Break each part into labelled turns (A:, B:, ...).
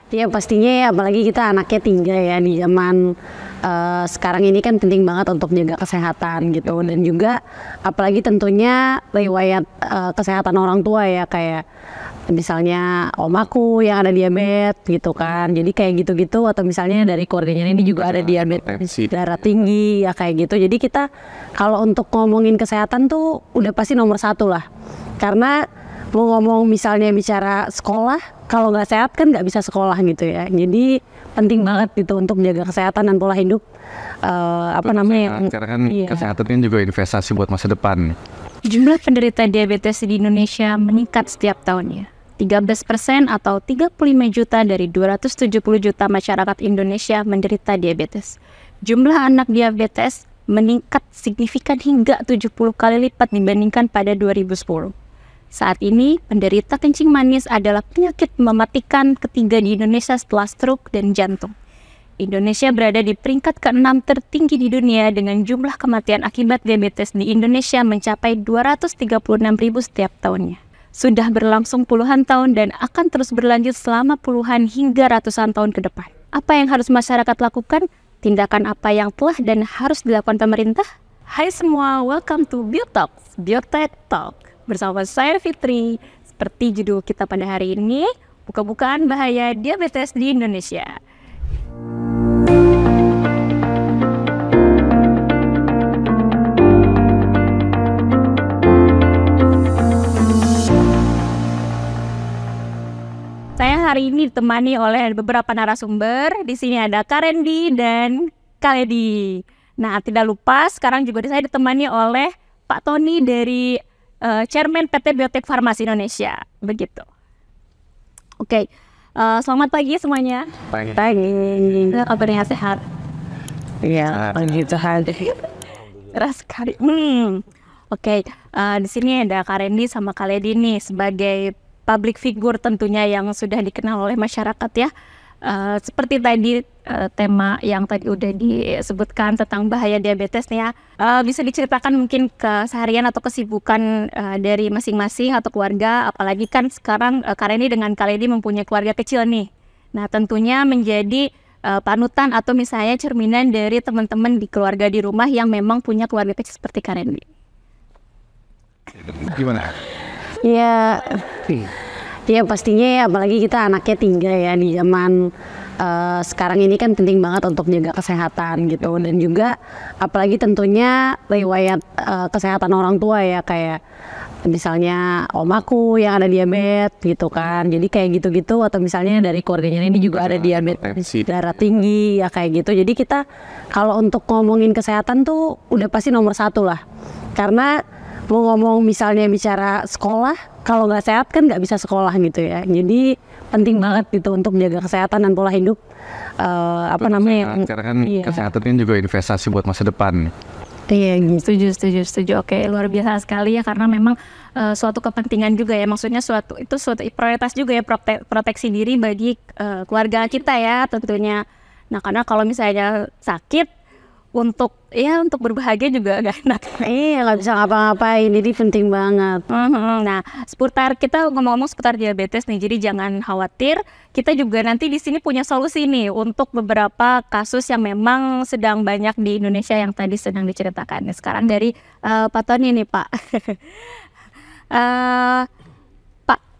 A: Ya pastinya ya, apalagi kita anaknya 3 ya di zaman sekarang ini kan penting banget untuk jaga kesehatan gitu, dan juga apalagi tentunya riwayat kesehatan orang tua ya, kayak misalnya om aku yang ada diabetes gitu kan, jadi kayak gitu-gitu, atau misalnya dari keluarganya ini juga ada diabetes darah tinggi ya kayak gitu. Jadi kita kalau untuk ngomongin kesehatan tuh udah pasti nomor 1 lah, karena mau ngomong misalnya bicara sekolah, kalau nggak sehat kan nggak bisa sekolah gitu ya. Jadi penting banget gitu untuk menjaga kesehatan dan pola hidup
B: karena kan kesehatan kan juga investasi buat masa depan.
C: Jumlah penderita diabetes di Indonesia meningkat setiap tahunnya. 13% atau 35 juta dari 270 juta masyarakat Indonesia menderita diabetes. Jumlah anak diabetes meningkat signifikan hingga 70 kali lipat dibandingkan pada 2010. Saat ini, penderita kencing manis adalah penyakit mematikan ketiga di Indonesia setelah stroke dan jantung. Indonesia berada di peringkat ke-6 tertinggi di dunia dengan jumlah kematian akibat diabetes di Indonesia mencapai 236.000 setiap tahunnya. Sudah berlangsung puluhan tahun dan akan terus berlanjut selama puluhan hingga ratusan tahun ke depan. Apa yang harus masyarakat lakukan? Tindakan apa yang telah dan harus dilakukan pemerintah? Hai semua, welcome to Biotalks, Biotech Talk. Bersama saya Fitri. Seperti judul kita pada hari ini, buka-bukaan bahaya diabetes di Indonesia. Saya hari ini ditemani oleh beberapa narasumber. Di sini ada Kak Randy dan Kak Ledi. Nah, tidak lupa sekarang juga saya ditemani oleh Pak Tony dari Chairman PT Biotech Farmasi Indonesia, begitu. Oke, selamat pagi semuanya.
A: Pagi.
C: Kabarnya sehat?
A: Iya, pagi sehat.
C: Keras sekali. Oke, di sini ada Kak Randy sama Kak Ledi nih sebagai public figure tentunya yang sudah dikenal oleh masyarakat ya. Seperti tadi tema yang tadi udah disebutkan tentang bahaya diabetes nih ya, bisa diceritakan mungkin keseharian atau kesibukan dari masing-masing atau keluarga, apalagi kan sekarang Kak Randy dengan Kak Ledi mempunyai keluarga kecil nih. Nah tentunya menjadi panutan atau misalnya cerminan dari teman-teman di keluarga di rumah yang memang punya keluarga kecil seperti Kak Randy.
B: Gimana?
A: Ya pastinya ya, apalagi kita anaknya 3 ya di zaman sekarang ini kan penting banget untuk jaga kesehatan gitu, dan juga apalagi tentunya riwayat kesehatan orang tua ya, kayak misalnya om aku yang ada diabetes gitu kan, jadi kayak gitu-gitu, atau misalnya dari keluarganya ini juga ada diabetes darah tinggi ya kayak gitu. Jadi kita kalau untuk ngomongin kesehatan tuh udah pasti nomor 1 lah, karena mau ngomong misalnya bicara sekolah, kalau nggak sehat kan nggak bisa sekolah gitu ya. Jadi penting banget gitu untuk menjaga kesehatan dan pola hidup
B: karena kan kesehatan kan juga investasi buat masa depan.
A: Iya gitu.
C: Setuju. Oke, luar biasa sekali ya, karena memang suatu kepentingan juga ya, maksudnya suatu prioritas juga ya, proteksi diri bagi keluarga kita ya tentunya. Nah karena kalau misalnya sakit, untuk berbahagia juga gak enak.
A: Iya, nggak bisa ngapa-ngapain, jadi penting banget.
C: Nah, kita ngomong-ngomong seputar diabetes nih, jadi jangan khawatir. Kita juga nanti di sini punya solusi nih untuk beberapa kasus yang memang sedang banyak di Indonesia yang tadi sedang diceritakan. Sekarang dari Pak Tony nih Pak.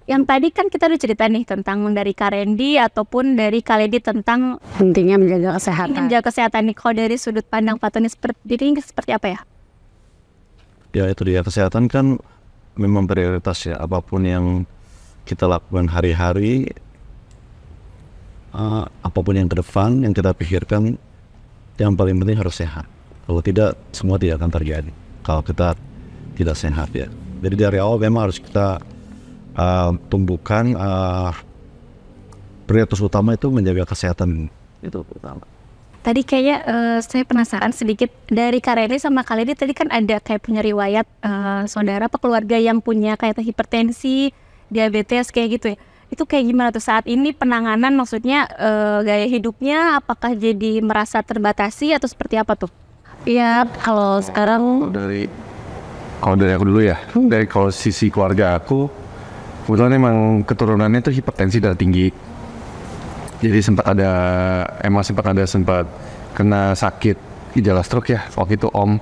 C: Yang tadi kan kita udah cerita nih tentang dari Kak Randy ataupun dari Kak Ledi tentang
A: pentingnya menjaga kesehatan.
C: Nih. Kalau dari sudut pandang Pak Tony seperti apa ya?
D: Ya itu dia, kesehatan kan memang prioritas ya, apapun yang kita lakukan hari-hari, apapun yang ke depan yang kita pikirkan, yang paling penting harus sehat. Kalau tidak, semua tidak akan terjadi kalau kita tidak sehat ya. Jadi dari awal memang harus kita tumbuhkan prioritas utama itu menjaga kesehatan, itu utama.
C: Tadi kayaknya saya penasaran sedikit dari Kak Randy sama Kak Ledi, tadi kan ada kayak punya riwayat saudara apa keluarga yang punya kayak hipertensi, diabetes kayak gitu ya. Itu kayak gimana tuh saat ini penanganan, maksudnya gaya hidupnya apakah jadi merasa terbatasi atau seperti apa tuh?
A: Iya, kalau sekarang
B: dari aku dulu ya, dari kalau sisi keluarga aku, kebetulan emang keturunannya tuh hipertensi darah tinggi. Jadi sempat kena sakit gejala stroke ya waktu itu Om.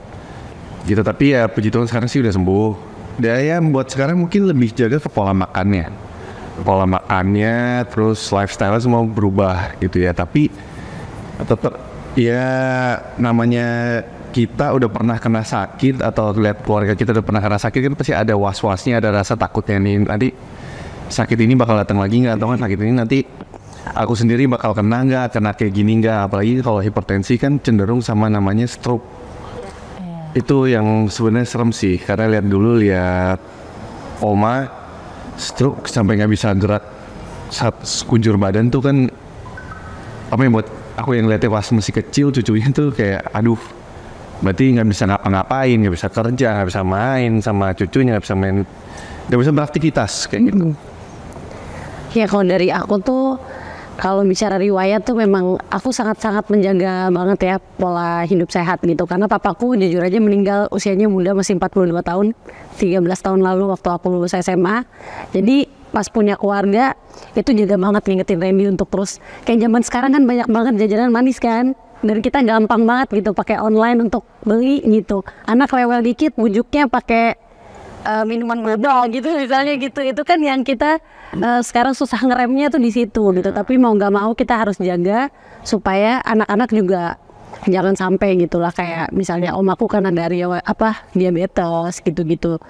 B: Gitu, tapi ya puji Tuhan sekarang sih udah sembuh. Dan ya buat sekarang mungkin lebih jaga ke pola makannya, terus lifestyle semua berubah gitu ya. Tapi tetap ya namanya kita udah pernah kena sakit atau lihat keluarga kita udah pernah kena sakit kan pasti ada was-wasnya, ada rasa takutnya nih nanti sakit ini bakal datang lagi nggak, atau kan sakit ini nanti aku sendiri bakal kena nggak, kena kayak gini nggak. Apalagi kalau hipertensi kan cenderung sama namanya stroke. Itu yang sebenarnya serem sih, karena lihat Oma stroke sampai nggak bisa gerak saat sekujur badan tuh kan apa yang buat aku yang lihatnya pas masih kecil cucunya tuh kayak aduh, berarti nggak bisa ngapa-ngapain, nggak bisa kerja, nggak bisa main sama cucunya, nggak bisa beraktivitas kayak gitu.
A: Ya kalau dari aku tuh, kalau bicara riwayat tuh memang aku sangat-sangat menjaga banget ya pola hidup sehat gitu. Karena papaku jujur aja meninggal usianya muda, masih 42 tahun, 13 tahun lalu waktu aku lulus SMA. Jadi pas punya keluarga itu juga banget ngingetin Randy untuk terus, kayak zaman sekarang kan banyak banget jajanan manis kan. Dan kita gampang banget gitu pakai online untuk beli gitu. Anak rewel dikit bujuknya pakai minuman bodol gitu misalnya gitu. Itu kan yang kita sekarang susah ngeremnya tuh di situ gitu. Tapi mau nggak mau kita harus jaga supaya anak-anak juga jangan sampai gitulah, kayak misalnya om aku kan ada diabetes gitu-gitu.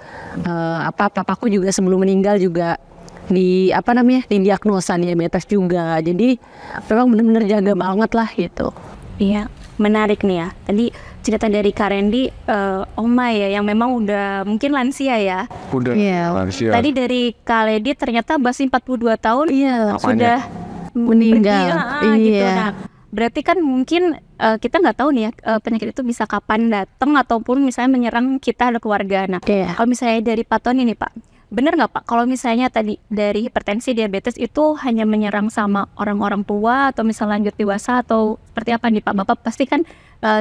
A: Papaku juga sebelum meninggal juga didiagnosa diabetes juga. Jadi memang benar-benar jaga banget lah gitu.
C: Iya, menarik nih ya. Tadi cerita dari Kak Randy, Oma ya yang memang udah mungkin lansia ya.
B: Udah lansia.
C: Tadi dari Kak Lady ternyata masih 42 tahun sudah
A: meninggal.
C: Gitu. Nah, berarti kan mungkin kita nggak tahu nih ya penyakit itu bisa kapan datang ataupun misalnya menyerang kita ada keluarga. Nah, kalau misalnya dari Pak Tony nih Pak, benar nggak Pak kalau misalnya tadi dari hipertensi diabetes itu hanya menyerang sama orang-orang tua atau misalnya lanjut dewasa atau seperti apa nih Pak? Bapak pasti kan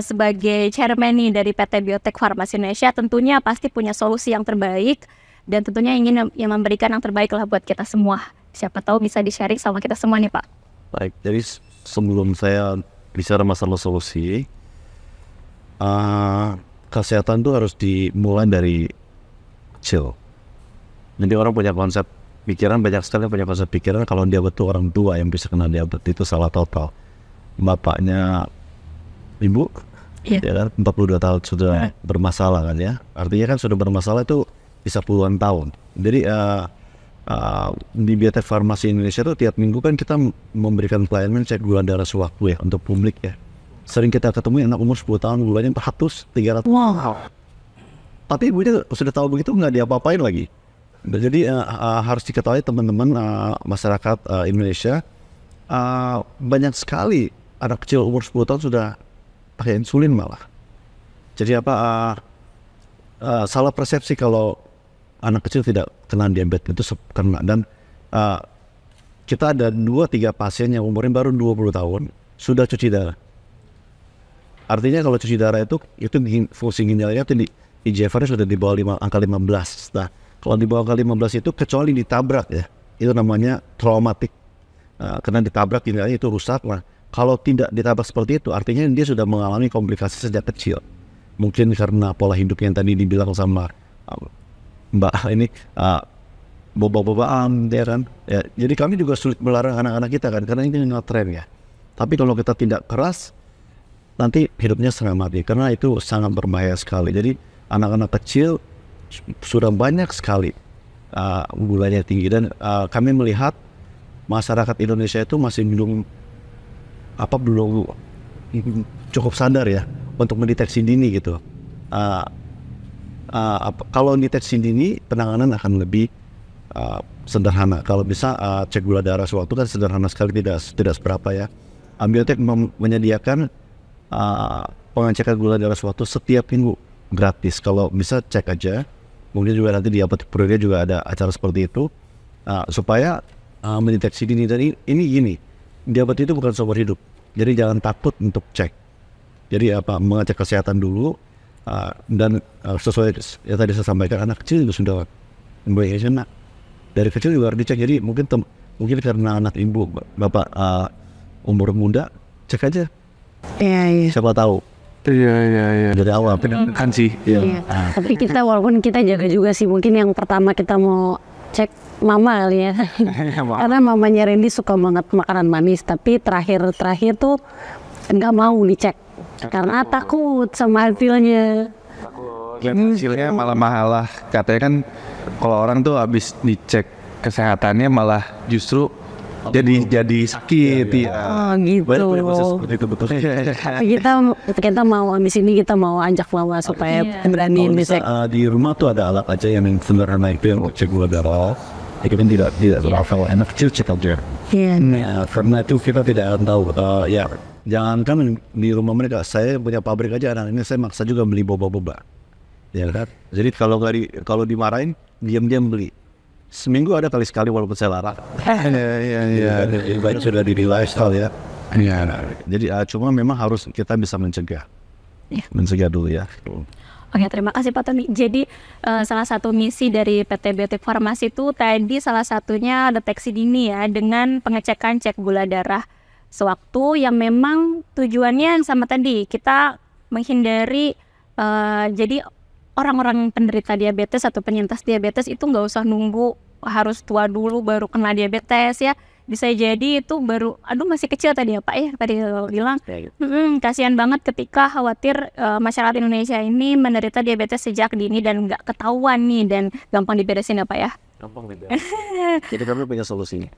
C: sebagai chairman nih dari PT Biotek Farmasi Indonesia tentunya pasti punya solusi yang terbaik dan tentunya ingin yang memberikan yang terbaik lah buat kita semua. Siapa tahu bisa di-sharing sama kita semua nih Pak.
D: Baik, jadi sebelum saya bicara masalah solusi, kesehatan itu harus dimulai dari kecil. Jadi orang punya konsep pikiran, banyak sekali punya konsep pikiran kalau diabetes itu orang tua yang bisa kena diabetes, itu salah total. Bapaknya ibu, ya kan 42 tahun sudah bermasalah kan ya. Artinya kan sudah bermasalah itu bisa puluhan tahun. Jadi di Biotek Farmasi Indonesia itu tiap minggu kan kita memberikan pelayanan cek gula darah sewaktu ya untuk publik ya. Sering kita ketemu anak umur 10 tahun gulanya 400, 300. Wow. Tapi ibunya sudah tahu begitu nggak diapa-apain lagi. Jadi harus diketahui teman-teman masyarakat Indonesia, banyak sekali anak kecil umur 10 tahun sudah pakai insulin malah. Jadi salah persepsi kalau anak kecil tidak kena diabetes itu kena. Dan kita ada 2-3 pasien yang umurnya baru 20 tahun sudah cuci darah. Artinya kalau cuci darah itu fungsi ginjalnya itu di IGFR sudah di bawah angka 15. Nah, kalau di bawah angka 15 itu kecuali ditabrak ya, itu namanya traumatik. Karena ditabrak ginjalnya itu rusak. Nah, kalau tidak ditabrak seperti itu, artinya dia sudah mengalami komplikasi sejak kecil. Mungkin karena pola hidup yang tadi dibilang sama Mbak ini, boba-bobaan ya kan. Ya, jadi kami juga sulit melarang anak-anak kita kan, karena ini nge-tren ya. Tapi kalau kita tidak keras, nanti hidupnya setengah mati, karena itu sangat berbahaya sekali. Jadi anak-anak kecil sudah banyak sekali gulanya tinggi, dan kami melihat masyarakat Indonesia itu masih belum cukup sadar ya untuk mendeteksi dini gitu. Kalau deteksi dini penanganan akan lebih sederhana. Kalau bisa cek gula darah sewaktu kan sederhana sekali, tidak seberapa ya. Biotek menyediakan pengecekan gula darah sewaktu setiap minggu gratis. Kalau bisa cek aja. Mungkin juga nanti di Apotek Purwodadi juga ada acara seperti itu supaya mendeteksi dini. Dan ini gini, diabetes itu bukan seumur hidup. Jadi jangan takut untuk cek. Jadi mengecek kesehatan dulu dan sesuai yang tadi saya sampaikan, anak kecil juga sudah dari kecil juga harus dicek. Jadi mungkin karena anak ibu bapak umur muda, cek aja.
A: Iya.
D: Siapa tahu
B: Iya.
D: dari awal.
B: Kan sih.
A: Iya. Tapi kita walaupun kita jaga juga sih, mungkin yang pertama kita mau cek mama kali ya. Karena mamanya Randy suka banget makanan manis, tapi terakhir tuh nggak mau dicek karena takut sama hasilnya.
B: Lihat hasilnya malah katanya kan kalau orang tuh habis dicek kesehatannya malah justru jadi sakit ya.
A: Oh gitu.
D: Banyak proses seperti itu betul.
A: Tapi kita mau di sini kita mau ajak mama supaya berani
D: Kalau bisa
A: dicek.
D: di rumah tuh ada alat aja yang sederhana itu yang cek gula darah. Ya kan tidak terlalu enak kecil cek aja.
A: Iya.
D: Nah, karena itu kita tidak akan tahu. Ya jangankan di rumah mereka, saya punya pabrik aja anak ini saya maksa juga beli boba-boba. Ya kan. Jadi kalau dimarahin diam-diam beli. Seminggu ada kali sekali walaupun saya larang.
B: Iya.
D: Banyak sudah di lifestyle ya.
B: Iya.
D: Jadi cuma memang harus kita bisa mencegah.
C: Iya.
D: Mencegah dulu ya.
C: Oke, terima kasih Pak Tony. Jadi salah satu misi dari PT Biotik Farmasi itu tadi salah satunya deteksi dini ya, dengan pengecekan cek gula darah sewaktu yang memang tujuannya sama tadi, kita menghindari jadi orang-orang penderita diabetes atau penyintas diabetes itu nggak usah nunggu harus tua dulu baru kena diabetes ya. Bisa jadi itu baru, masih kecil tadi ya Pak ya, tadi bilang. Kasihan banget ketika khawatir masyarakat Indonesia ini menderita diabetes sejak dini dan nggak ketahuan nih dan gampang diberesin ya Pak ya.
D: Gampang beda. Jadi kami punya solusinya.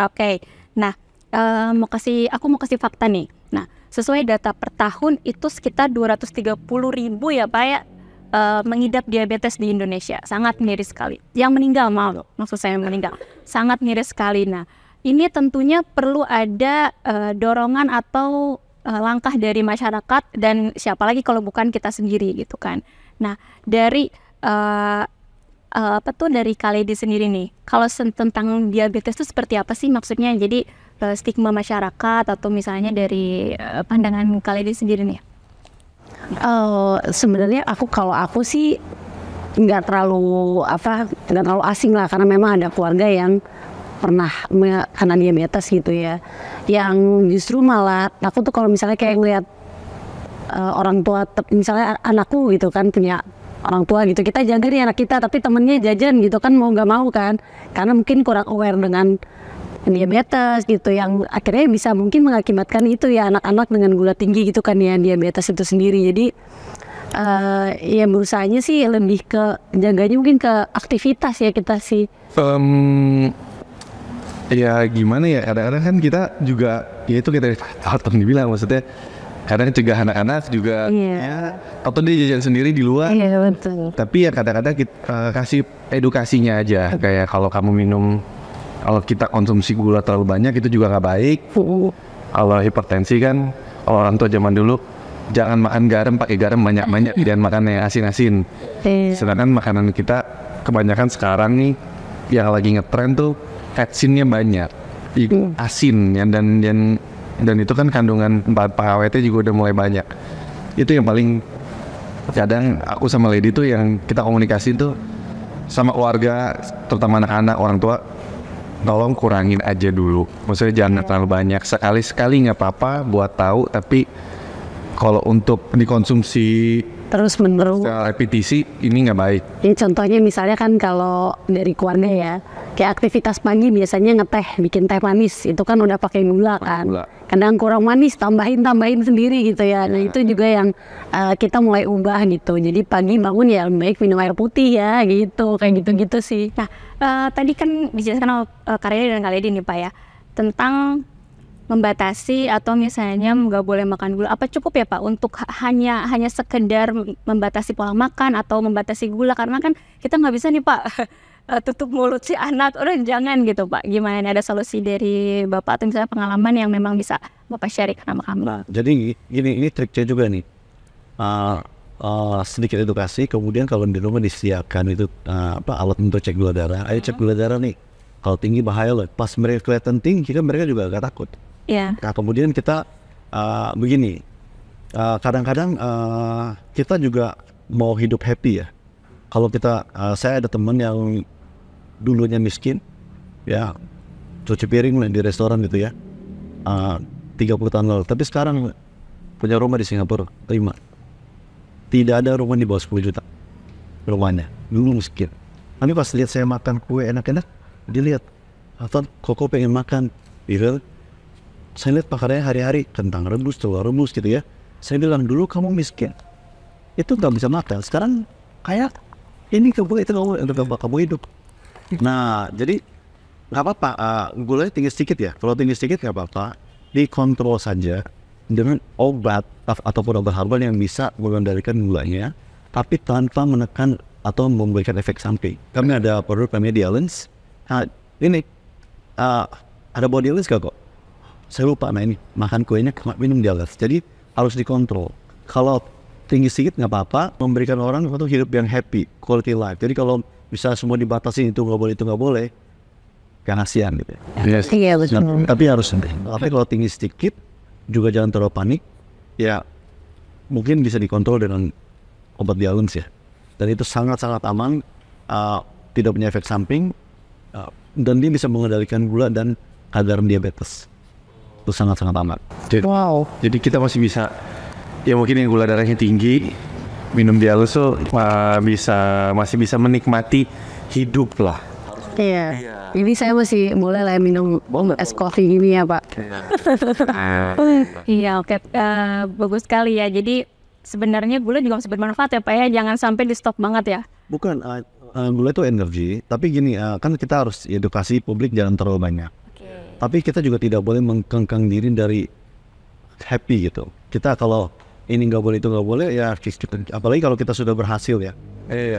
C: Oke. Nah, aku mau kasih fakta nih. Nah, sesuai data per tahun itu sekitar 230.000 ya Pak ya, mengidap diabetes di Indonesia. Sangat miris sekali. Yang meninggal, maksud saya meninggal. Sangat miris sekali. Nah, ini tentunya perlu ada dorongan atau langkah dari masyarakat dan siapa lagi kalau bukan kita sendiri gitu kan. Nah, dari dari Khaledy sendiri nih, kalau tentang diabetes itu seperti apa sih maksudnya? Jadi stigma masyarakat atau misalnya dari pandangan Khaledy sendiri nih?
A: Sebenarnya kalau aku sih nggak terlalu asing lah, karena memang ada keluarga yang pernah kena diabetes gitu ya. Yang justru malah aku tuh kalau misalnya kayak ngeliat orang tua, misalnya anakku gitu kan punya orang tua gitu, kita jaga nih anak kita tapi temennya jajan gitu kan, mau nggak mau kan, karena mungkin kurang aware dengan diabetes gitu, yang akhirnya bisa mungkin mengakibatkan itu ya, anak-anak dengan gula tinggi gitu kan ya, diabetes itu sendiri. Jadi ya berusahanya sih lebih ke jaganya mungkin ke aktivitas ya kita sih.
B: Ya gimana ya, kadang-kadang kan kita juga ya itu kita dibilang, maksudnya kadang cegah anak-anak juga ya, atau dia jajan sendiri di luar.
A: Iya betul.
B: Tapi ya kadang-kadang kita kasih edukasinya aja, kayak kalau kita konsumsi gula terlalu banyak itu juga nggak baik. Kalau hipertensi kan, kalau orang tua zaman dulu jangan makan garam, pakai garam banyak-banyak, dan makan yang asin-asin. Sedangkan makanan kita kebanyakan sekarang nih yang lagi ngetren tuh vetsinnya banyak, asin ya, dan itu kan kandungan pengawetnya juga udah mulai banyak. Itu yang paling kadang aku sama Lady tuh yang kita komunikasi tuh sama keluarga, terutama anak-anak, orang tua, tolong kurangin aja dulu. Maksudnya jangan terlalu banyak, sekali-sekali nggak apa-apa buat tahu, tapi kalau untuk dikonsumsi
A: terus menerus
B: repetisi ini nggak baik.
A: Ini contohnya misalnya kan kalau dari keluarga ya, kayak aktivitas pagi biasanya ngeteh, bikin teh manis, itu kan udah pakai gula kan. Kadang kurang manis, tambahin sendiri gitu ya. Nah itu juga yang kita mulai ubah gitu. Jadi pagi bangun ya baik minum air putih ya gitu, kayak gitu-gitu sih.
C: Nah tadi kan dijelaskan Khaledy dan Khaledy nih Pak ya, tentang membatasi atau misalnya nggak boleh makan gula. Apa cukup ya Pak untuk hanya sekedar membatasi pola makan atau membatasi gula? Karena kan kita nggak bisa nih Pak tutup mulut si anak, jangan gitu Pak. Gimana nih, ada solusi dari Bapak atau misalnya pengalaman yang memang bisa Bapak share sama kami?
D: Nah, jadi ini triknya juga nih. Sedikit edukasi, kemudian kalau di rumah disediakan itu alat untuk cek gula darah. Ayo cek gula darah nih. Kalau tinggi bahaya loh. Pas mereka kelihatan tinggi, mereka juga agak takut. Nah kemudian kita begini, kadang-kadang kita juga mau hidup happy ya. Kalau saya ada teman yang dulunya miskin, ya cuci piring di restoran gitu ya. 30 tahun lalu. Tapi sekarang punya rumah di Singapura, terima. Tidak ada rumah di bawah 10 juta rumahnya. Dulu miskin. Tapi pas lihat saya makan kue enak-enak, dia lihat, Afan, koko pengen makan, gitu. Saya lihat makanannya hari-hari, kentang rebus, telur rebus gitu ya. Saya bilang, dulu kamu miskin, itu nggak bisa makan. Sekarang kayak ini kamu itu kamu hidup. Nah, jadi nggak apa-apa. Gulanya tinggi sedikit ya. Kalau tinggi sedikit nggak apa-apa. Dikontrol saja dengan obat ataupun obat herbal yang bisa mengendalikan gulanya, tapi tanpa menekan atau memberikan efek samping. Kami ada produk namanya Dialens. Nah, ini ada bawa Dialens gak kok? Saya lupa. Nah ini makan kuenya minum Dialens. Jadi harus dikontrol. Kalau tinggi sedikit nggak apa-apa, memberikan orang untuk hidup yang happy, quality life. Jadi kalau bisa semua dibatasi, itu nggak boleh, itu nggak boleh, kan kasihan gitu.
B: Yes.
A: Iya betul.
D: Nah, tapi harus tapi kalau tinggi sedikit juga jangan terlalu panik. Ya mungkin bisa dikontrol dengan obat Dialens ya. Dan itu sangat-sangat aman, tidak punya efek samping, dan dia bisa mengendalikan gula dan kadar diabetes. Itu sangat-sangat aman.
B: Jadi kita masih bisa, ya mungkin yang gula darahnya tinggi, minum Dialens tuh masih bisa menikmati hidup lah.
A: Iya. Ini saya masih mulai lah minum es kopi gini ya Pak.
C: Iya, oke. Bagus sekali ya. Jadi sebenarnya gula juga masih bermanfaat ya Pak ya. Jangan sampai di stop banget ya.
D: Bukan, gula itu energi, tapi gini, kan kita harus edukasi publik jangan terlalu banyak. Tapi kita juga tidak boleh mengkengkang diri dari happy gitu. Kita kalau ini nggak boleh, itu nggak boleh, ya apalagi kalau kita sudah berhasil ya,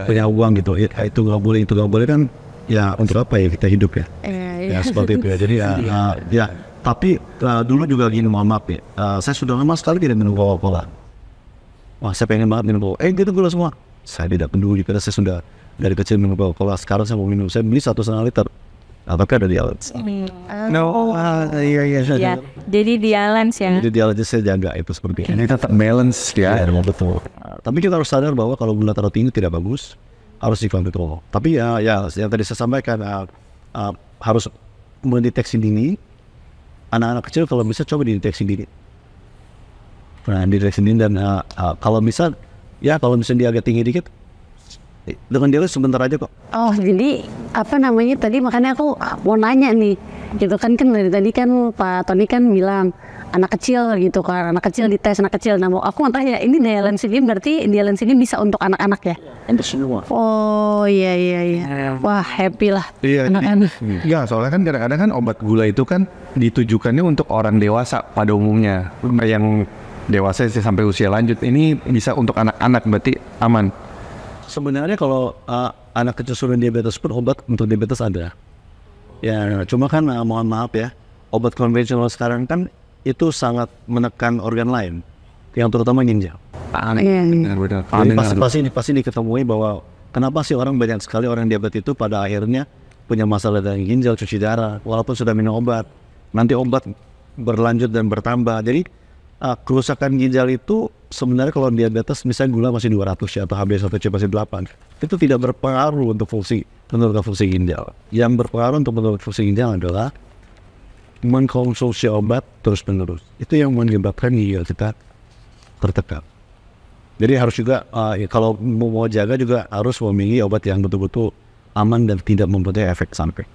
D: punya uang gitu, ya, itu nggak boleh kan, ya untuk apa ya kita hidup ya? Ya seperti itu ya. Jadi ya. Tapi dulu juga gini, mohon maaf ya, saya sudah lama sekali tidak minum Coca-Cola. Wah, saya pengen banget minum Coca-Cola. Gitu gula semua. Saya tidak peduli karena saya sudah dari kecil minum Coca-Cola. Sekarang saya mau minum, saya beli 1,5 liter. Apakah ada Dialens? Iya.
C: Ya, jadi Dialens ya.
D: Jadi Dialens saya jaga itu seperti
B: Ini tetap balance ya.
D: Ya, betul. Tapi kita harus sadar bahwa kalau gula terlalu tinggi tidak bagus, harus dikontrol. Tapi ya yang tadi saya sampaikan, harus mendeteksi dini. Anak-anak kecil kalau bisa coba dideteksi dini. Nah, dideteksi dini dan kalau bisa dia agak tinggi dikit, dengan Dialens sebentar aja kok.
A: Oh jadi apa namanya tadi, makanya aku mau nanya nih, gitu kan dari tadi kan Pak Tony kan bilang anak kecil gitu kan, anak kecil dites anak kecil. Nah aku mau tanya, ini Dialens ini berarti Dialens ini bisa untuk anak-anak ya?
D: Semua.
A: Oh iya. Wah happy lah anak-anak.
B: Enggak, soalnya kan kadang-kadang kan obat gula itu kan ditujukannya untuk orang dewasa pada umumnya. Yang dewasa sampai usia lanjut, ini bisa untuk anak-anak, berarti aman.
D: Sebenarnya kalau anak kecil sudah diabetes pun obat untuk diabetes ada. Ya, cuma kan mohon maaf ya, obat konvensional sekarang kan itu sangat menekan organ lain, yang terutama ginjal.
B: Benar.
D: Jadi pasti diketemui bahwa kenapa sih banyak sekali orang diabetes itu pada akhirnya punya masalah dengan ginjal, cuci darah, walaupun sudah minum obat. Nanti obat berlanjut dan bertambah. Jadi kerusakan ginjal itu sebenarnya kalau diabetes misalnya gula masih 200 ya, atau HbA1c masih 8, itu tidak berpengaruh untuk menurunkan fungsi ginjal. Yang berpengaruh untuk menurunkan fungsi ginjal adalah mengkonsumsi obat terus-menerus. Itu yang menyebabkan ginjal kita tertekan. Jadi harus juga kalau mau jaga juga harus memilih obat yang betul-betul aman dan tidak mempunyai efek samping.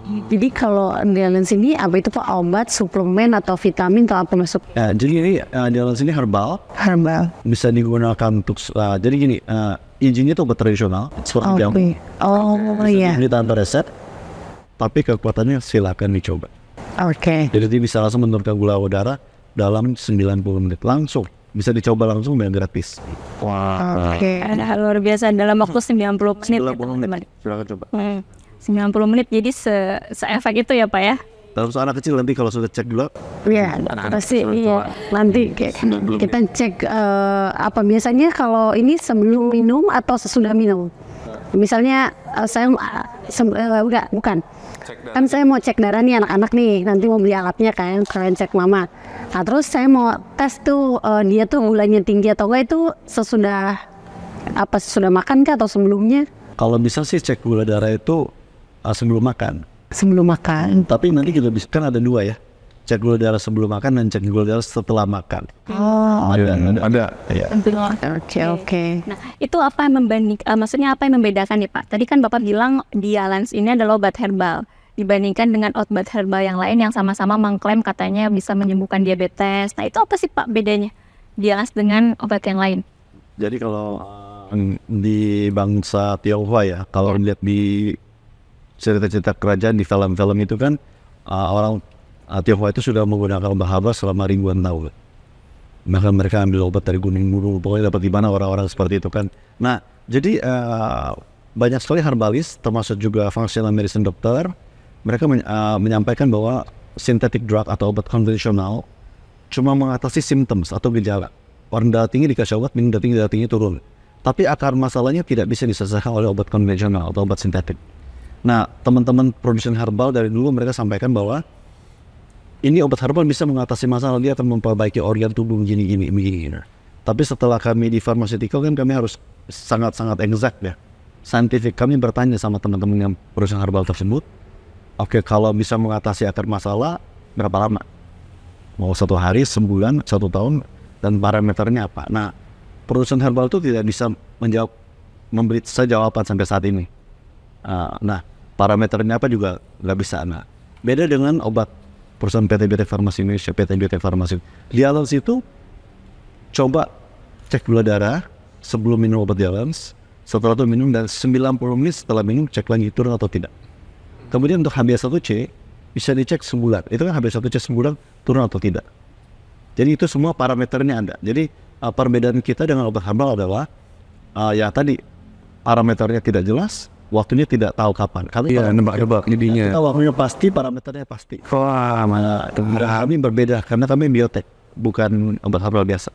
A: Jadi kalau Dialens ini apa itu Pak, obat, suplemen atau vitamin atau apa masuk?
D: Ya, jadi ini Dialens ini herbal, bisa digunakan untuk jadi gini, izinnya itu obat tradisional seperti jamu.
A: Oh iya.
D: Ini tanpa resep, tapi kekuatannya silakan dicoba.
A: Oke.
D: Jadi bisa langsung menurunkan gula darah dalam 90 menit langsung. Bisa dicoba langsung dan gratis.
B: Wah.
A: Oke.
C: Luar biasa dalam waktu 90 menit.
D: 90 menit. Silakan coba.
C: 90 menit, jadi se-efek itu ya Pak ya?
D: Dalam anak kecil nanti kalau sudah cek gula,
A: Iya, pasti iya. Nanti kita cek apa biasanya kalau ini sebelum minum atau sesudah minum. Misalnya saya bukan. Kan saya mau cek darah nih anak-anak nih, nanti mau beli alatnya kan, kalian cek mama. Nah terus saya mau tes tuh dia tuh gulanya tinggi atau enggak, itu sesudah makan kah atau sebelumnya?
D: kalau bisa sih cek gula darah itu sebelum makan.
A: Sebelum makan.
D: Tapi nanti kita bisa, kan ada dua ya. cek gula darah sebelum makan dan cek gula darah setelah makan.
B: Ada.
D: Ya.
A: Oke.
C: Nah, itu apa yang maksudnya apa yang membedakan nih Pak? Tadi kan Bapak bilang Dialans ini adalah obat herbal dibandingkan dengan obat herbal yang lain yang sama-sama mengklaim katanya bisa menyembuhkan diabetes. Nah, itu apa sih Pak bedanya Dialans dengan obat yang lain?
D: Jadi kalau di bangsa Tionghoa ya, kalau lihat di cerita-cerita kerajaan di film-film itu kan orang Tionghoa itu sudah menggunakan obat herbal selama ribuan tahun. Bahkan mereka ambil obat dari gunung-gunung, pokoknya dapat di mana orang-orang seperti itu kan. Nah, jadi banyak sekali herbalis, termasuk juga functional medicine dokter, mereka menyampaikan bahwa synthetic drug atau obat konvensional cuma mengatasi symptoms atau gejala. Orang darah tinggi dikasih obat, minum darah tinggi turun. Tapi akar masalahnya tidak bisa diselesaikan oleh obat konvensional atau obat sintetik. Nah, teman-teman produsen herbal dari dulu mereka sampaikan bahwa ini obat herbal bisa mengatasi masalah, dia akan memperbaiki organ tubuh begini. Tapi setelah kami di pharmaceutical kan kami harus sangat-sangat exact ya, scientific. Kami bertanya sama teman-teman yang perusahaan herbal tersebut, oke, kalau bisa mengatasi akar masalah berapa lama? Mau 1 hari, sebulan, 1 tahun, dan parameternya apa? Nah, perusahaan herbal itu tidak bisa memberi jawaban sampai saat ini. Nah, parameternya apa juga nggak bisa. Nah, beda dengan obat perusahaan PT BT Farmasi Indonesia, PT BT Farmasi. Dialans itu coba cek gula darah sebelum minum obat Dialans, setelah itu minum, dan 90 menit setelah minum cek lagi turun atau tidak. Kemudian untuk HbA1c bisa dicek sebulan. Itu kan HbA1c sebulan turun atau tidak. Jadi itu semua parameternya ada. Jadi perbedaan kita dengan obat herbal adalah ya tadi parameternya tidak jelas, waktunya tidak tahu kapan. Kalau
B: nebak-nebak jadinya.
D: Kita waktunya pasti, parameternya pasti.
B: Wah, mana?
D: Kami berbeda karena kami biotek, bukan obat herbal biasa.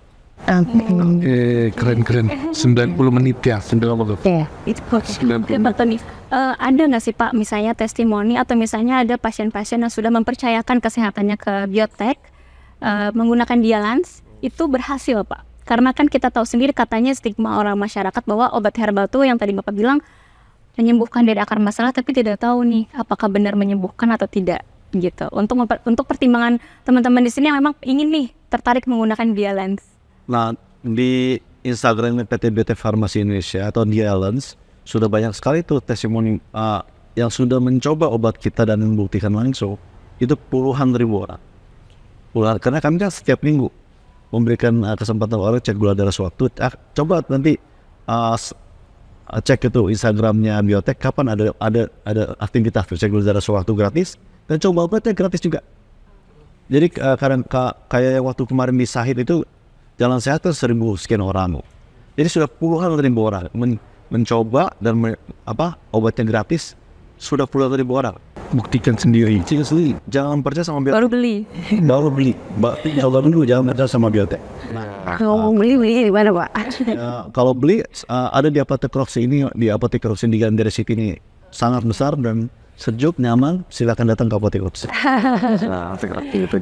B: Keren. 90 menit ya, 90.
A: Iya.
C: Itu Pak Tony. Ada nggak sih Pak misalnya testimoni atau misalnya ada pasien-pasien yang sudah mempercayakan kesehatannya ke biotek menggunakan Dialans itu berhasil Pak? Karena kan kita tahu sendiri katanya stigma orang masyarakat bahwa obat herbal tuh yang tadi Bapak bilang menyembuhkan dari akar masalah, tapi tidak tahu nih apakah benar menyembuhkan atau tidak gitu. Untuk pertimbangan teman-teman di sini yang memang ingin nih tertarik menggunakan Dialans.
D: Nah, di Instagram PT BT Farmasi Indonesia atau Dialans sudah banyak sekali tuh testimoni yang sudah mencoba obat kita dan membuktikan langsung. Itu puluhan ribu orang. Karena kami kan setiap minggu memberikan kesempatan orang cek gula darah sewaktu. Coba nanti cek itu Instagramnya Biotek, kapan ada aktivitas cek gula darah sewaktu gratis, dan coba obatnya gratis juga. Jadi kayak waktu kemarin di Sahid itu Jalan Sehat kan 1.000 sekian orang. Jadi sudah puluhan ribu orang mencoba dan obatnya gratis, sudah puluhan ribu orang.
B: Buktikan sendiri.
D: Jangan percaya sama Biotek.
C: Baru beli.
D: Coba dulu, jangan percaya sama Biotek.
A: Ngomong beli di mana Pak?
D: Kalau beli ada di Apotek Roxy ini, di Apotek Roxy di Gandara City ini sangat besar dan sejuk, nyaman. Silakan datang ke Apotek Roxy.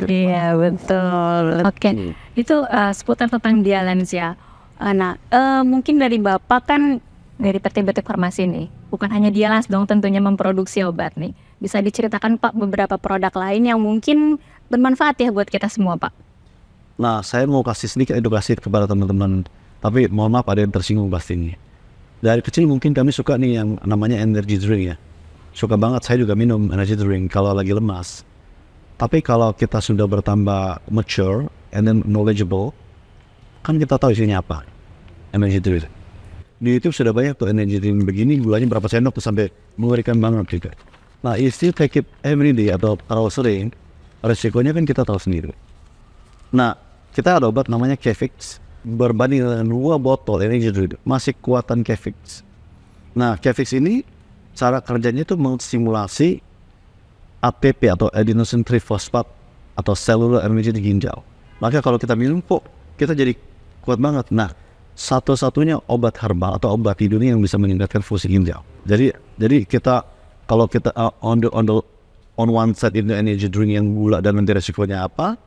A: Iya betul.
C: Oke, itu seputar tentang Dialans ya. Nah, mungkin dari Bapak kan dari PT BT Farmasi nih, bukan hanya Dialans dong tentunya memproduksi obat nih. Bisa diceritakan Pak beberapa produk lain yang mungkin bermanfaat ya buat kita semua Pak?
D: Nah, saya mau kasih sedikit edukasi kepada teman-teman, tapi mohon maaf ada yang tersinggung pastinya. Dari kecil mungkin kami suka nih yang namanya energy drink ya. Suka banget, saya juga minum energy drink kalau lagi lemas. Tapi kalau kita sudah bertambah mature and then knowledgeable, kan kita tahu isinya apa. Energy drink. Di YouTube sudah banyak tuh energy drink begini, gulanya berapa sendok tuh sampai mengerikan banget juga. Nah, if you take it every day atau terlalu sering, resikonya kan kita tahu sendiri. Nah, kita ada obat namanya Kefix, berbanding dengan 2 botol energy drink, masih kuatan Kefix. Nah, Kefix ini cara kerjanya itu menstimulasi ATP atau adenosine triphosphate atau cellular energy di ginjal. Maka kalau kita minum kok kita jadi kuat banget. Nah, satu-satunya obat herbal atau obat di dunia yang bisa meningkatkan fungsi ginjal. Jadi kita kalau kita on one side itu energy drink yang gula dan nanti resikonya apa,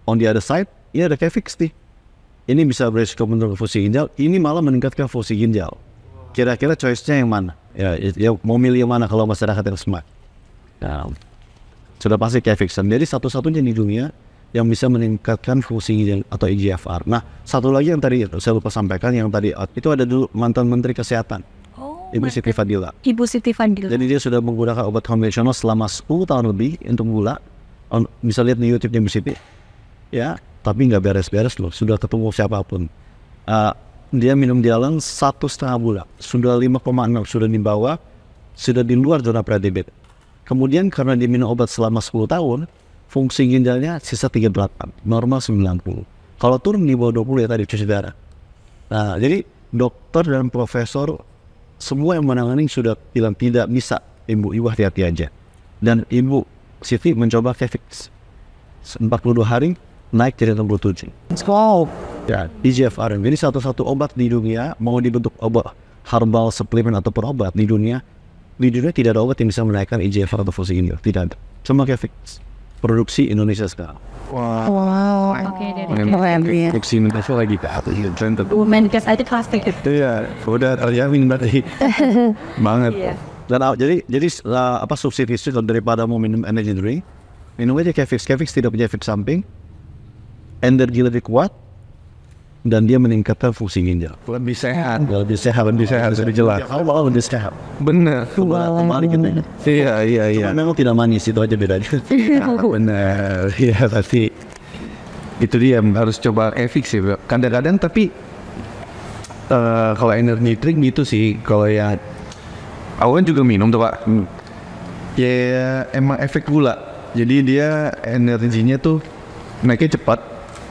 D: on the other side ini ada Kefix nih. Ini bisa beresiko menurunkan fungsi ginjal, ini malah meningkatkan fungsi ginjal. Kira-kira choice-nya yang mana? Ya mau milih yang mana kalau masyarakat yang smart? Nah, sudah pasti Kevixen. Jadi satu-satunya di dunia yang bisa meningkatkan fungsi ginjal atau EGFR. Nah, satu lagi yang tadi saya lupa sampaikan, yang tadi itu ada dulu mantan Menteri Kesehatan, Ibu Siti Fadila.
C: Ibu Siti Fadila.
D: Jadi dia sudah menggunakan obat konvensional selama 10 tahun lebih untuk gula. Bisa lihat di YouTube Ibu Siti. Ya, tapi nggak beres-beres loh. Sudah ketemu siapapun. Dia minum Dialan 1,5 bulan. Sudah 5,6, sudah di bawah, sudah di luar zona prediabetes. Kemudian karena dia minum obat selama 10 tahun, fungsi ginjalnya sisa 38, normal 90. Kalau turun di bawah 20 ya tadi cuci darah. Nah, jadi dokter dan profesor semua yang menangani sudah bilang tidak bisa, ibu hati-hati aja. Dan Ibu Siti mencoba Kevix 42 hari naik jadi 67.
A: Wow.
D: Ya, EGFR. Jadi satu-satu obat di dunia mau dibentuk obat herbal suplemen atau obat di dunia tidak ada obat yang bisa menaikkan EGFR atau fungsi ginjal, tidak ada. Cuma Kevix. Produksi Indonesia sekarang.
A: Wow.
C: Oke, dari
A: Keren ya.
B: Fungsi Indonesia lagi ke atas.
C: Menkes aja plastik.
B: Iya, udah terjamin berarti. Banget.
C: Iya.
D: Dan jadi subsidi itu daripada mau minum energy drink, minum aja Kevix. Kevix tidak punya efek samping, energi lebih kuat, dan dia meningkatkan fungsi ginjal.
B: Lebih sehat.
D: Lebih sehat,
B: Lebih jelas.
D: Kalau malah lebih sehat.
B: Bener.
D: Kembali gitu.
B: Iya.
D: Cuma memang tidak manis, itu aja bedanya.
B: Bener. Iya, tapi itu dia harus coba Kevix sih. Kadang-kadang tapi kalau energy drink gitu sih, kalau ya aku kan juga minum tuh Pak. Ya emang efek gula. Jadi dia energinya tuh naiknya cepat,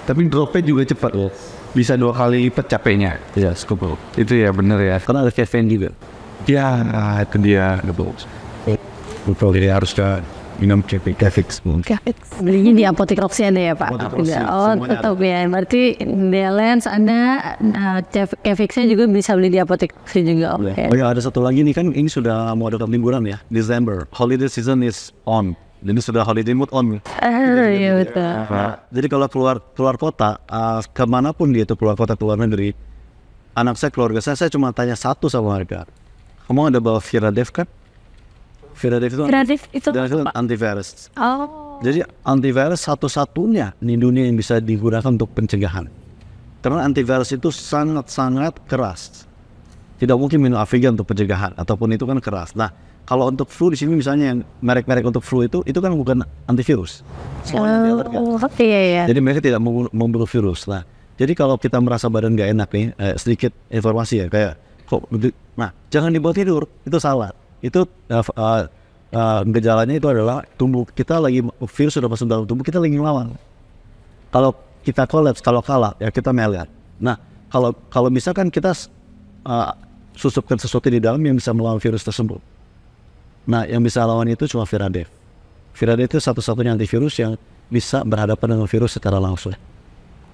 B: tapi dropnya juga cepat. Bisa 2 kali lipat capeknya.
D: Ya, cukup.
B: Itu ya bener ya.
D: Karena ada caffeine juga.
B: Ya, itu dia.
D: Betul, jadi harus minum Kevix.
A: Belinya di apotek Roxy ada ya Pak?
D: Apotek Roxy,
A: Oh
D: semuanya
A: tetap ya. Berarti Delens ada, Kevixnya juga bisa beli di apotek Roxy juga. Oke.
D: Oh ya, ada satu lagi nih kan, ini sudah mau dekat liburan ya, Desember. Holiday season is on. Jadi sudah holiday mood on.
A: Iya betul.
D: Jadi kalau keluar kota, kemanapun dia itu keluar kota, keluar negeri, anak saya, keluarga saya cuma tanya satu sama mereka. Kamu ada bawa Viradev kan? Viradev itu antivirus.
C: Oh.
D: Jadi antivirus satu-satunya di dunia yang bisa digunakan untuk pencegahan. Karena antivirus itu sangat-sangat keras. Tidak mungkin minum Avigan untuk pencegahan, ataupun itu kan keras. Nah, kalau untuk flu di sini misalnya yang merek-merek untuk flu itu kan bukan antivirus.
A: Iya.
D: Jadi mereka tidak membunuh virus. Nah, jadi kalau kita merasa badan gak enak nih, sedikit informasi ya, kayak nah jangan dibawa tidur, itu salah. Itu gejalanya itu adalah tubuh kita lagi, virus sudah masuk dalam tubuh kita lagi ngelawan. Kalau kita kolaps, kalau kalah ya kita melihat. Nah, kalau misalkan kita susupkan sesuatu di dalam yang bisa melawan virus tersebut. Nah, yang bisa lawan itu cuma Viradev. Viradev itu satu-satunya antivirus yang bisa berhadapan dengan virus secara langsung.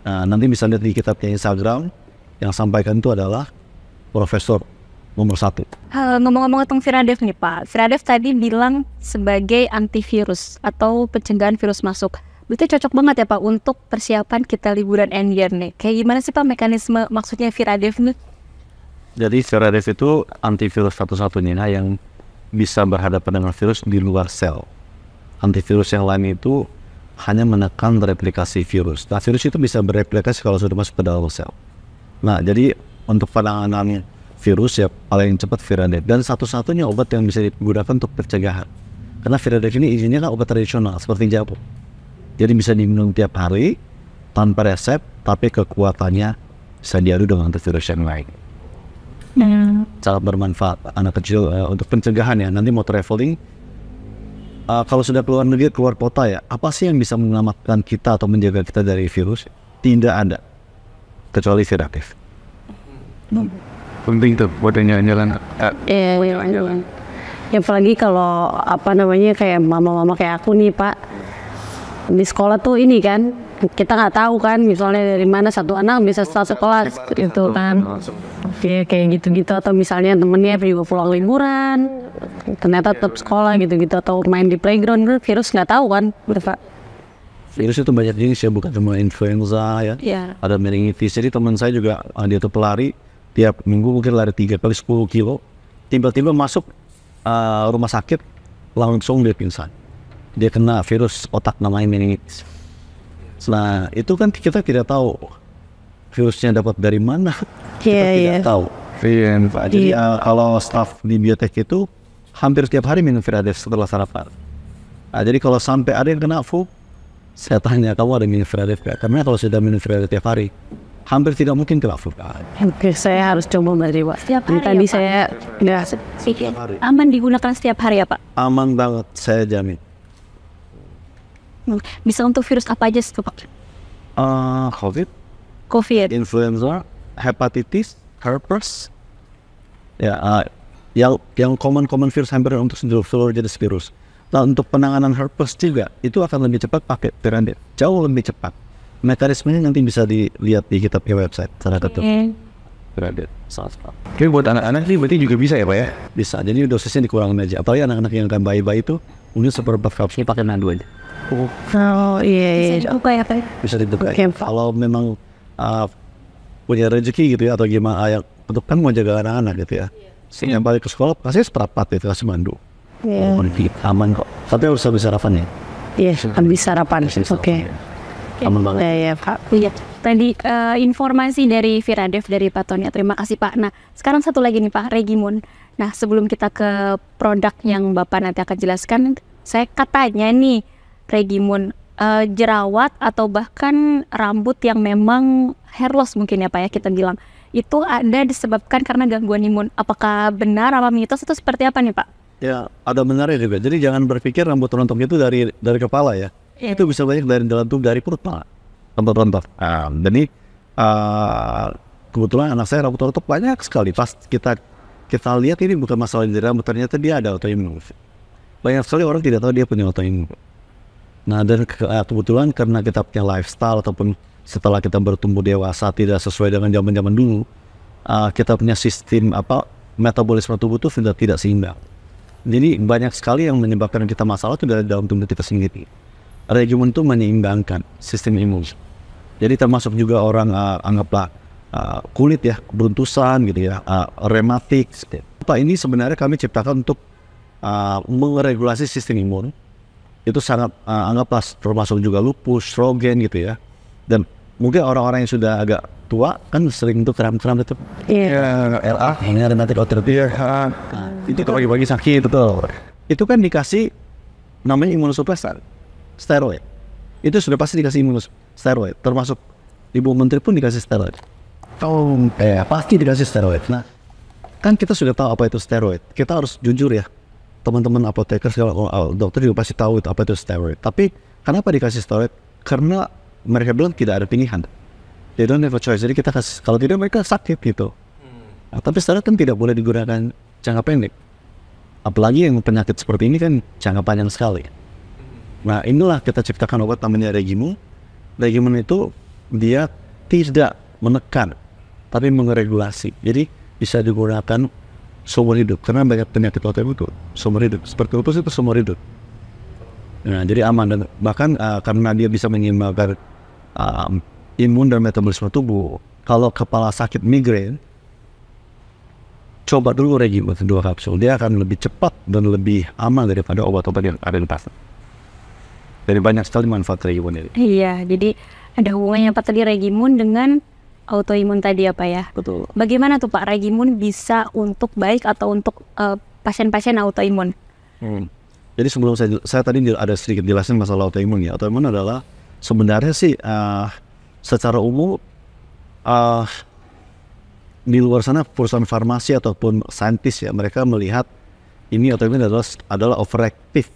D: Nah, nanti bisa lihat di kitabnya Instagram, yang sampaikan itu adalah Profesor nomor 1.
C: Ngomong-ngomong tentang Viradev nih Pak, Viradev tadi bilang sebagai antivirus atau pencegahan virus masuk. Berarti cocok banget ya Pak untuk persiapan kita liburan end year nih. Kayak gimana sih Pak mekanisme maksudnya Viradev nih?
D: Jadi Viradev itu antivirus satu-satunya yang bisa berhadapan dengan virus di luar sel. Antivirus yang lain itu hanya menekan replikasi virus. Nah, virus itu bisa bereplikasi kalau sudah masuk ke dalam sel. Nah, jadi untuk penanganan virus ya paling cepat Viradev. Dan satu-satunya obat yang bisa digunakan untuk pencegahan. Karena Viradev ini izinnya kan obat tradisional seperti jamu. Jadi bisa diminum tiap hari tanpa resep, tapi kekuatannya bisa diadu dengan antivirus yang lain. Sangat bermanfaat anak kecil untuk pencegahan ya. Nanti mau traveling, kalau sudah keluar negeri, keluar kota ya, apa sih yang bisa menyelamatkan kita atau menjaga kita dari virus? Tidak ada, kecuali Viradev.
B: Penting tuh buat jalan-jalan.
A: Iya. Ya apalagi kalau kayak mama-mama kayak aku nih Pak, di sekolah tuh ini kan kita nggak tahu kan misalnya dari mana satu anak bisa satu kelas gitu kan. Oke, kayak gitu-gitu, atau misalnya temennya juga pulang liburan ternyata tetap sekolah gitu-gitu, atau main di playground, virus nggak tahu kan Pak.
D: Virus itu banyak jenis ya, bukan cuma influenza ya. Ada meningitis. Jadi teman saya juga dia tuh pelari, tiap minggu mungkin lari 3 kali 10 kilo, tiba-tiba masuk rumah sakit langsung dia pingsan. dia kena virus otak namanya meningitis. Nah itu kan kita tidak tahu virusnya dapat dari mana, kita tidak tahu.
B: Iya.
D: Jadi kalau staff di biotek itu hampir setiap hari minum Viradef setelah sarapan. Nah, jadi kalau sampai ada yang kena flu, saya tanya, kamu ada minum Viradef gak? Karena kalau sudah minum Viradef tiap hari, hampir tidak mungkin kena flu.
A: Oke, saya harus coba berarti Pak.
C: Setiap hari
A: Tadi
C: ya, Pak?
A: saya nggak
C: Aman digunakan setiap hari ya Pak?
D: Aman banget, saya jamin.
C: Bisa untuk virus apa aja tuh Pak?
D: COVID,
C: COVID.
D: influenza, hepatitis, herpes, ya yang common virus hampir untuk seluruh jenis virus. Nah untuk penanganan herpes juga itu akan lebih cepat pakai Viradef, jauh lebih cepat. Mekanismenya nanti bisa dilihat di kitabnya website sana ketuk. Viradef,
B: Oke, buat anak-anak nih berarti juga bisa ya Pak ya?
D: bisa. Jadi dosisnya dikurangin aja. Apalagi anak-anak yang kan bayi-bayi itu mungkin seperempat kapsul pakai nado aja.
A: Oh iya.
C: Bisa dibuka ya Pak?
D: Bisa dibuka.
A: Oke, Pak.
D: Kalau memang punya rezeki gitu ya atau gimana yang untuk kan mau jaga anak-anak gitu ya. Yang balik ke sekolah kasih seperempat itu kasih mandu.
A: Iya.
D: Aman kok. Tapi harus habis sarapan ya.
A: Iya, habis sarapan. Oke.
D: Aman banget.
A: Ya Pak.
C: Iya. Tadi informasi dari Viradef dari Pak Tony. Terima kasih Pak. Nah, sekarang satu lagi nih Pak, Regimun. Nah, sebelum kita ke produk yang Bapak nanti akan jelaskan, saya katanya nih Regimun jerawat atau bahkan rambut yang memang hair loss mungkin ya Pak ya kita bilang, itu ada disebabkan karena gangguan imun. Apakah benar apa mitos atau seperti apa nih Pak?
D: Ya, ada benarnya juga. Jadi jangan berpikir rambut rontok itu dari kepala ya. Itu bisa banyak dari dalam tubuh, dari perut malah. Rambut rontok. Jadi kebetulan anak saya rambut rontok banyak sekali. Pas kita lihat ini bukan masalah di rambut, ternyata dia ada autoimun. Banyak sekali orang tidak tahu dia punya autoimun. Nah, dan kebetulan karena kita punya lifestyle ataupun setelah kita bertumbuh dewasa tidak sesuai dengan zaman-zaman dulu, kita punya sistem metabolisme tubuh itu tidak seimbang. Jadi banyak sekali yang menyebabkan kita masalah itu dari dalam tubuh kita sendiri. Regimen itu menyeimbangkan sistem imun. Jadi termasuk juga orang anggaplah kulit ya, beruntusan gitu ya, rematik. Ini sebenarnya kami ciptakan untuk meregulasi sistem imun. Itu sangat anggaplah termasuk juga lupus, Sjögren gitu ya. Dan mungkin orang-orang yang sudah agak tua kan sering tuh kram-kram itu.
A: Iya.
B: RA.
D: Ini rematik arthritis.
B: Itu pagi-pagi sakit betul.
D: Itu kan dikasih namanya imunosupresan, steroid. Itu sudah pasti dikasih steroid. Termasuk Ibu Menteri pun dikasih steroid. Pasti dikasih steroid. Nah, kan kita sudah tahu apa itu steroid. Kita harus jujur ya. Teman-teman apoteker dokter juga pasti tahu itu apa itu steroid. Tapi kenapa dikasih steroid? Karena mereka bilang tidak ada pilihan. They don't have a choice. Jadi kita kasih, kalau tidak mereka sakit gitu. Nah, tapi steroid kan tidak boleh digunakan jangka pendek. Apalagi yang penyakit seperti ini kan jangka panjang sekali. Nah, inilah kita ciptakan obat namanya Regimun. Regimun itu dia tidak menekan, tapi mengeregulasi. Jadi bisa digunakan seumur hidup. Karena banyak penyakit autoimun itu seumur hidup. Seperti lupus itu seumur hidup. Nah, jadi aman dan bahkan karena dia bisa menyeimbangkan imun dan metabolisme tubuh. Kalau kepala sakit migrain, coba dulu Regimun 2 kapsul. Dia akan lebih cepat dan lebih aman daripada obat-obat yang ada di pasar. Dari banyak sekali manfaat Regimun ini.
C: Iya, jadi ada hubungannya Pak tadi Regimun dengan autoimun tadi ya Pak ya.
D: Betul.
C: Bagaimana tuh Pak Regimun bisa untuk baik atau untuk pasien-pasien autoimun?
D: Jadi sebelum saya tadi ada sedikit jelasin masalah autoimun ya. Autoimun adalah sebenarnya sih secara umum di luar sana perusahaan farmasi ataupun saintis ya, mereka melihat ini autoimun adalah overactive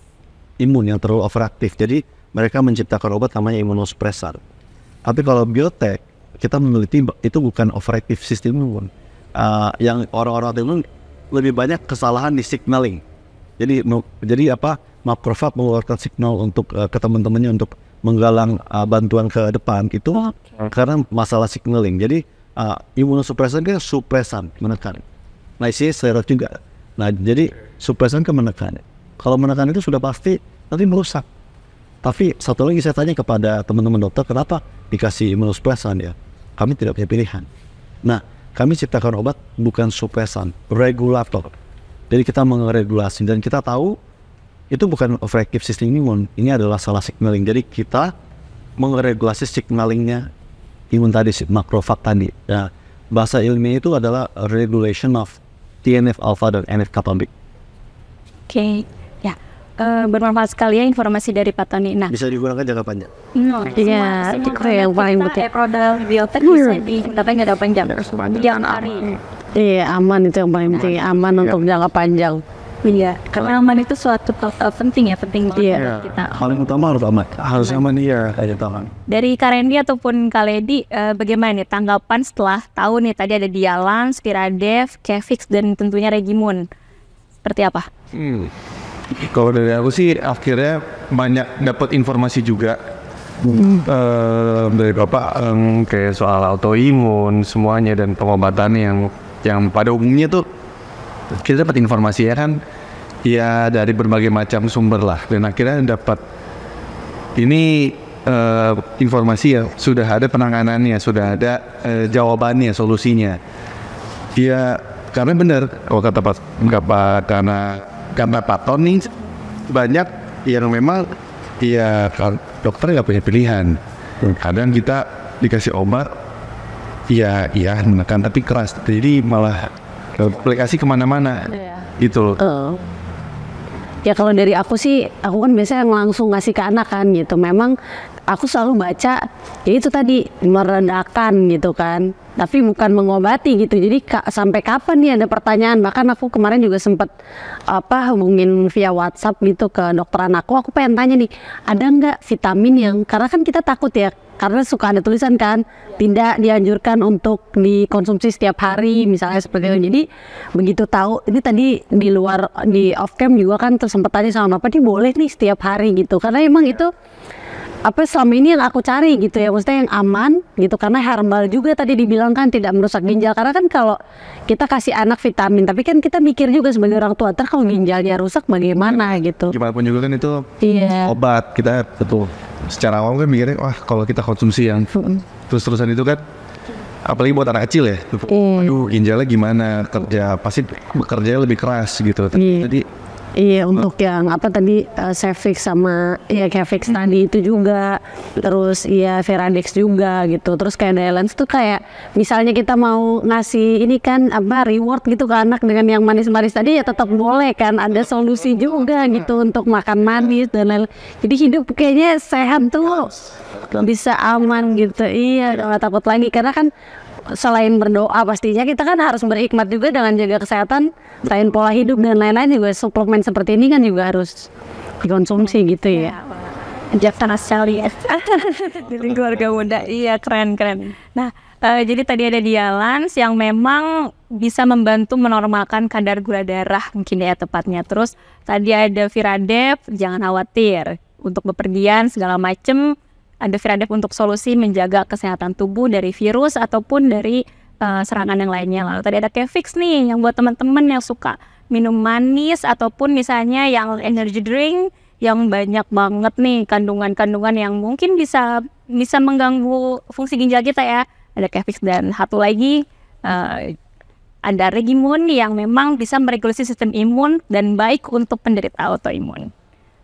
D: imun yang terlalu overaktif. Jadi mereka menciptakan obat namanya imunosupresan. Tapi kalau biotek kita meneliti itu bukan overactive sistem imun. Yang orang-orang autoimun lebih banyak kesalahan di signaling. Jadi makrofag mengeluarkan signal untuk ke teman-temannya untuk menggalang bantuan ke depan itu karena masalah signaling. Jadi imunosupresan kan supresan, menekan. Nah isinya steroid juga. Nah jadi supresan kan menekan. Kalau menekan itu sudah pasti nanti merusak. Tapi satu lagi saya tanya kepada teman-teman dokter, kenapa dikasih imunosupresan ya? Kami tidak punya pilihan. Nah, kami ciptakan obat bukan supresan, regulator. Jadi kita mengeregulasi dan kita tahu itu bukan overactive sistem imun, ini adalah salah signaling. Jadi kita meregulasi signalingnya imun tadi, makrofag tadi. Ya, bahasa ilmiah itu adalah regulation of TNF alpha dan NF kappa B.
C: Oke, ya bermanfaat sekali ya informasi dari Pak Tony. Nah,
D: Bisa digunakan jangka panjang.
A: Iya, itu yang paling penting.
C: Produk biotek bisa digunakan jangka panjang. Jangan hari.
A: Iya, aman itu yang paling penting, aman untuk jangka panjang.
C: Iya, karena aman itu suatu penting ya, penting banget
A: Iya.
C: buat kita.
D: Paling utama harus aman.
B: Harus aman iya.
D: Kayak tangan.
C: Dari Kak Randy ataupun Kak Lady, bagaimana nih tanggapan setelah tahu nih tadi ada Dialans, Viradev, Kefix dan tentunya Regimun? Seperti apa?
B: Kalau dari aku sih akhirnya banyak dapat informasi juga dari Bapak kayak soal autoimun semuanya dan pengobatannya yang pada umumnya tuh kita dapat informasi ya kan ya dari berbagai macam sumber lah, dan akhirnya dapat ini informasi ya sudah ada penanganannya, sudah ada jawabannya, solusinya. Ya karena benar kalau kata karena Pak Tony banyak yang memang ya dokter nggak punya pilihan. Kadang kita dikasih obat iya menekan tapi keras, jadi malah aplikasi kemana-mana gitu loh.
A: Ya kalau dari aku sih, aku kan biasanya langsung ngasih ke anak kan gitu. Memang aku selalu baca, ya itu tadi meredakan gitu kan, tapi bukan mengobati gitu. Jadi sampai kapan nih ada pertanyaan? Bahkan aku kemarin juga sempat hubungin via WhatsApp gitu ke dokter anakku. Aku pengen tanya nih, ada nggak vitamin yang, karena kan kita takut ya, karena suka ada tulisan kan tidak dianjurkan untuk dikonsumsi setiap hari misalnya seperti itu. Jadi begitu tahu ini tadi di luar di off cam juga kan terus sempat tanya sama bapak, dia boleh nih setiap hari gitu, karena emang itu selama ini yang aku cari gitu ya, maksudnya yang aman gitu, karena herbal juga tadi dibilang kan tidak merusak ginjal. Karena kan kalau kita kasih anak vitamin tapi kan kita mikir juga sebagai orang tua, ntar kalau ginjalnya rusak bagaimana gitu.
B: Gimana pun juga kan itu obat, kita betul secara awam kan mikirnya wah kalau kita konsumsi yang terus-terusan itu kan, apalagi buat anak kecil ya, aduh ginjalnya gimana kerja, pasti bekerjanya lebih keras gitu. Jadi
A: iya, untuk yang tadi Cefix sama ya Kefix tadi itu juga, terus ya Veradex juga gitu. Terus kayak Dialans tuh kayak misalnya kita mau ngasih ini kan reward gitu ke anak dengan yang manis-manis tadi, ya tetap boleh kan, ada solusi juga gitu untuk makan manis dan lain-lain. Jadi hidup kayaknya sehat tuh bisa aman gitu. Iya, nggak takut lagi, karena kan selain berdoa pastinya kita kan harus berhikmat juga dengan jaga kesehatan, selain pola hidup dan lain-lain juga suplemen seperti ini kan juga harus dikonsumsi gitu ya.
C: Bijaksana sekali ya dari keluarga muda. Iya, keren. Nah, jadi tadi ada Dialans yang memang bisa membantu menormalkan kadar gula darah mungkin ya tepatnya. Terus tadi ada Viradev, jangan khawatir untuk bepergian segala macem. Ada Viradev untuk solusi menjaga kesehatan tubuh dari virus ataupun dari serangan yang lainnya. Lalu tadi ada Kefix nih yang buat teman-teman yang suka minum manis ataupun misalnya yang energy drink yang banyak banget nih kandungan-kandungan yang mungkin bisa mengganggu fungsi ginjal kita ya. Ada Kefix, dan satu lagi ada Regimun yang memang bisa meregulasi sistem imun dan baik untuk penderita autoimun.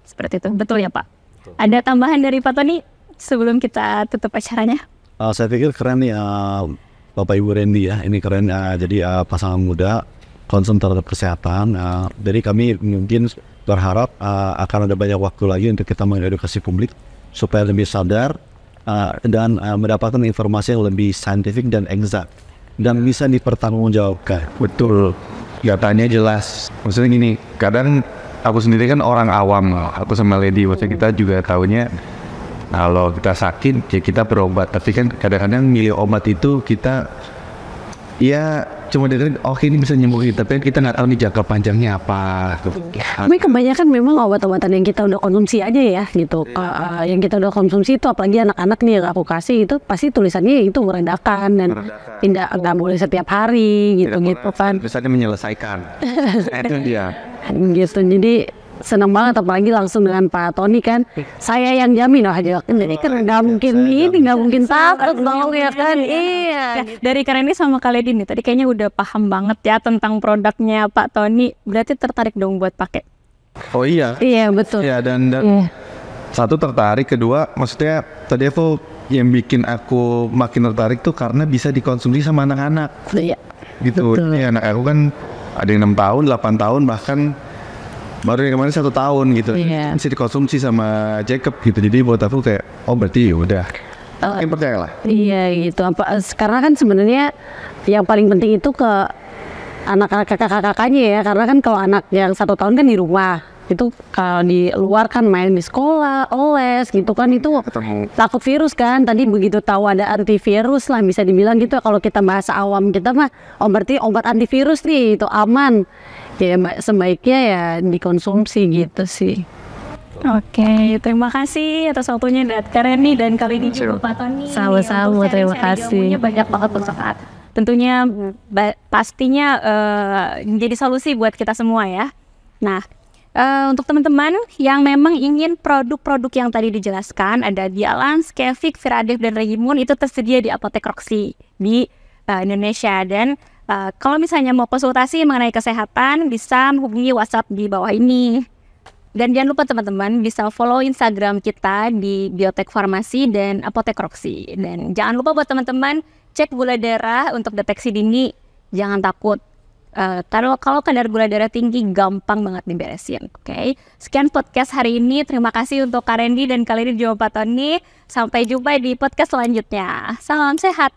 C: Seperti itu, betul ya Pak? Ada tambahan dari Pak Tony sebelum kita tutup acaranya?
D: Saya pikir keren nih Bapak Ibu Randy ya, ini keren. Jadi pasangan muda concern terhadap kesehatan. Jadi kami mungkin berharap akan ada banyak waktu lagi untuk kita mengedukasi publik supaya lebih sadar dan mendapatkan informasi yang lebih saintifik dan exact dan bisa dipertanggungjawabkan.
B: betul, datanya jelas. Maksudnya gini, kadang aku sendiri kan orang awam, aku sama Lady, maksudnya kita juga tahunya kalau kita sakit ya kita berobat, tapi kan kadang-kadang milih obat itu kita ya cuma dengerin oke ini bisa nyembuhin, tapi kita nggak tahu nih jangka panjangnya apa.
A: Tapi kebanyakan memang obat-obatan yang kita udah konsumsi aja ya gitu. Yang kita udah konsumsi itu, apalagi anak-anak nih yang aku kasih itu pasti tulisannya itu meredakan dan nggak boleh setiap hari gitu kan.
B: Misalnya menyelesaikan. Itu dia.
A: Gitu, jadi senang banget apalagi langsung dengan Pak Tony kan, saya yang jamin aja kan, jadi kan nggak mungkin takut dong ya kan. Iya,
C: dari Kak Randy sama Kak Lady nih tadi kayaknya udah paham banget ya tentang produknya Pak Tony, berarti tertarik dong buat pakai.
B: Oh iya.
A: Iya betul.
B: Ya dan
A: Iya.
B: satu tertarik, kedua maksudnya tadi aku yang bikin aku makin tertarik tuh karena bisa dikonsumsi sama anak-anak
A: Iya.
B: gitu.
A: Betul.
B: Ya, anak aku kan ada yang 6 tahun, 8 tahun, bahkan baru yang kemarin 1 tahun gitu.
A: Iya.
B: Bisa dikonsumsi sama Jacob gitu. Jadi buat aku kayak oh berarti udah. Yang percayalah.
A: Iya gitu. Karena kan sebenarnya yang paling penting itu ke anak-anak kakak-kakaknya ya. Karena kan kalau anak yang 1 tahun kan di rumah, itu kalau di luar kan main di sekolah, les gitu kan, itu
B: Ketemu.
A: takut virus kan. Tadi begitu tahu ada antivirus lah bisa dibilang gitu. Kalau kita bahasa awam kita mah, oh berarti obat antivirus nih itu aman. Ya sebaiknya ya dikonsumsi gitu sih.
C: Oke, terima kasih atas waktunya Kak Reni dan kali ini juga Pak Tony.
A: Sama-sama,
C: Untuk
A: terima
C: sharing-sharing
A: kasih.
C: ilmunya banyak banget untuk saat. Tentunya pastinya menjadi solusi buat kita semua ya. Nah, untuk teman-teman yang memang ingin produk-produk yang tadi dijelaskan, ada Dialans, Kevik, Viradef, dan Regimun itu tersedia di Apotek Roxy di Indonesia. Dan kalau misalnya mau konsultasi mengenai kesehatan, bisa menghubungi WhatsApp di bawah ini. Dan jangan lupa teman-teman bisa follow Instagram kita di Biotek Farmasi dan Apotek Roxy. Dan jangan lupa buat teman-teman cek gula darah untuk deteksi dini. Jangan takut. Kalau kadar gula darah tinggi gampang banget diberesin. Oke. Sekian podcast hari ini. Terima kasih untuk Kak Randy dan kali ini juga Pak Tony. Sampai jumpa di podcast selanjutnya. Salam sehat.